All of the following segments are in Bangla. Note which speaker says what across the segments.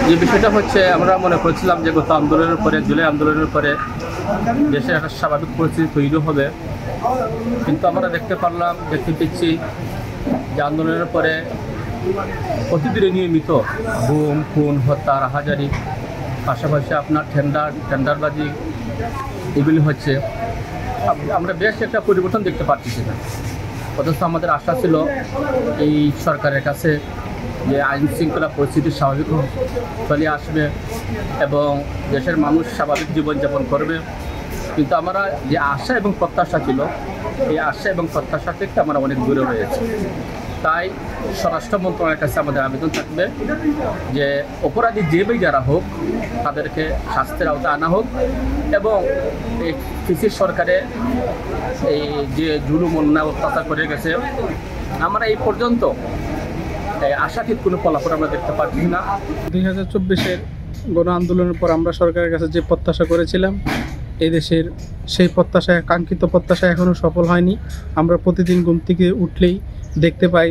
Speaker 1: যে বিষয়টা হচ্ছে, আমরা মনে করছিলাম যে গত আন্দোলনের পরে, জুলাই আন্দোলনের পরে দেশে একটা স্বাভাবিক পরিস্থিতি তৈরি হবে, কিন্তু আমরা দেখতে পেয়েছি যে আন্দোলনের পরে প্রতিদিনে নিয়মিত গুম, খুন, হত্যা, রাহাজারি, পাশাপাশি আপনার টেন্ডারবাজি এগুলি হচ্ছে। আমরা বেশ একটা পরিবর্তন দেখতে পাচ্ছি না। অথচ আমাদের আশা ছিল এই সরকারের কাছে যে আইন শৃঙ্খলা পরিস্থিতি স্বাভাবিক চলে আসবে এবং দেশের মানুষ স্বাভাবিক জীবনযাপন করবে। কিন্তু আমরা যে আশা এবং প্রত্যাশা ছিল, এই আশা এবং প্রত্যাশা থেকে আমরা অনেক দূরে রয়েছি। তাই স্বরাষ্ট্র মন্ত্রণালয়ের কাছে আমাদের আবেদন থাকবে যে অপরাধী যেভাবেই যারা হোক তাদেরকে শাস্তির আওতায় আনা হোক এবং এই ফিসির সরকারে এই যে জুলুম অন্যায় অত্যাচার করে গেছে, আমরা এই পর্যন্ত আশাতীত কোনো ফলাফল আমরা দেখতে পাচ্ছি না।
Speaker 2: 2024-এর গণ আন্দোলনের পর আমরা সরকারের কাছে যে প্রত্যাশা করেছিলাম, এই দেশের সেই প্রত্যাশায়, কাঙ্ক্ষিত প্রত্যাশা এখনও সফল হয়নি। আমরা প্রতিদিন ঘুম থেকে উঠলেই দেখতে পাই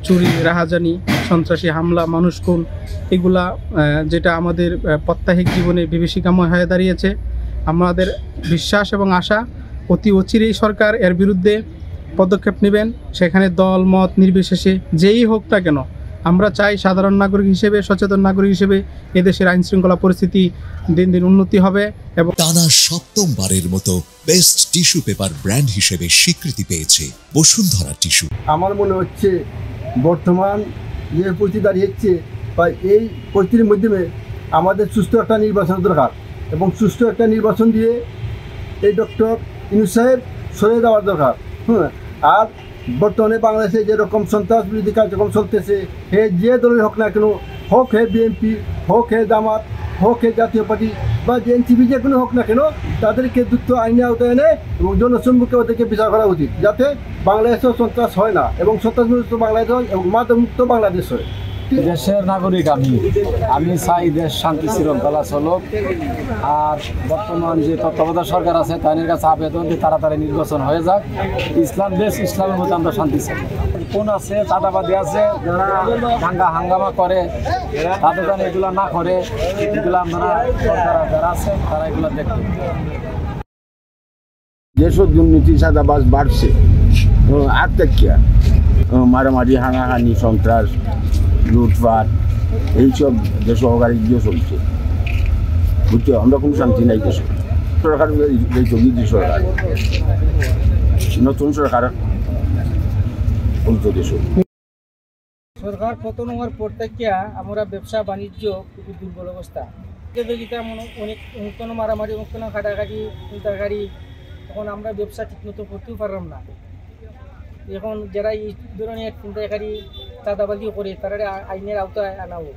Speaker 2: চুরি, রাহাজানি, সন্ত্রাসী হামলা, মানুষ খুন, এগুলা যেটা আমাদের প্রাত্যহিক জীবনে বিভীষিকাময় হয়ে দাঁড়িয়েছে। আমাদের বিশ্বাস এবং আশা অতি অচিরেই সরকার এর বিরুদ্ধে পদক্ষেপ নেবেন। সেখানে দল মত নির্বিশেষে যেই হোক না কেন, আমরা চাই সাধারণ নাগরিক হিসেবে, সচেতন নাগরিক হিসেবে এদেশের আইন শৃঙ্খলা পরিস্থিতি দিন দিন উন্নতি হবে। এবং
Speaker 3: টানা সপ্তমবারের মতো বেস্ট টিস্যু পেপার ব্র্যান্ড হিসেবে স্বীকৃতি পেয়েছে বসুন্ধরা টিস্যু।
Speaker 4: আমার মনে হচ্ছে বর্তমান যে পরিস্থিতি দাঁড়িয়েছে বা এই পরিস্থিতির মাধ্যমে আমাদের সুস্থ একটা নির্বাচন দরকার এবং সুস্থ একটা নির্বাচন দিয়ে এই ডক্টর ইউনূস সাহেব সরিয়ে দেওয়ার দরকার। আর বর্তমানে বাংলাদেশে যেরকম সন্ত্রাস বিরোধী কার্যক্রম চলতেছে, হে যে দলের হোক না কেন, হোক হে বিএনপি, হোক হে জামাত, হোক হে জাতীয় পার্টি বা যে এনসিপি যে কোনো হোক না কেন, তাদেরকে দ্রুত আইনে আওতায় এনে এবং জনসম্মুখে ওদেরকে বিচার করা উচিত, যাতে বাংলাদেশেও সন্ত্রাস হয় না এবং সন্ত্রাসমুক্ত বাংলাদেশ হয় এবং মাদকমুক্ত বাংলাদেশ হয়।
Speaker 5: দেশের নাগরিক আমি চাই দেশ শান্তি শৃঙ্খলা চলুক। আর বর্তমান যে তত্ত্বাবধায়ক সরকার আছে তাদের কাছে আবেদন যে তাড়াতাড়ি নির্বাচন হয়ে যাক। ইসলাম দেশ, ইসলামের মধ্যে আমরা শান্তি চাই। কোন আছে, চাঁদাবাদী আছে, যারা দাঙ্গা হাঙ্গামা করে, তাদের যেন এগুলো না করে, এগুলো আমরা সরকার যারা আছে তারা এগুলো দেখবে।
Speaker 4: যেসব দুর্নীতি চাঁদাবাজ বাড়ছে, আত্মহত্যা, মারামারি, হানাহানি, সন্ত্রাস, লুটপাট, এইসব যে সহকারী দিয়ে চলছে, বুঝছো, আমরা কোনো শান্তি নাই দেশে। সরকার বিরোধী সরকার, নতুন সরকার দেশ
Speaker 2: সরকার পতন হওয়ার পর থেকে আমরা ব্যবসা বাণিজ্য খুবই দুর্বল অবস্থা। প্রতিযোগিতা অনেক কোনো মারামারি, কোনো কাটাকাটি, চিন্তাকারী, তখন আমরা ব্যবসা ঠিকমতো করতেও পারলাম না। এখন যারা এই ধরনের চিন্তাকারী চাঁদাবাজি করে তারা আইনের আওতায় আনা হোক।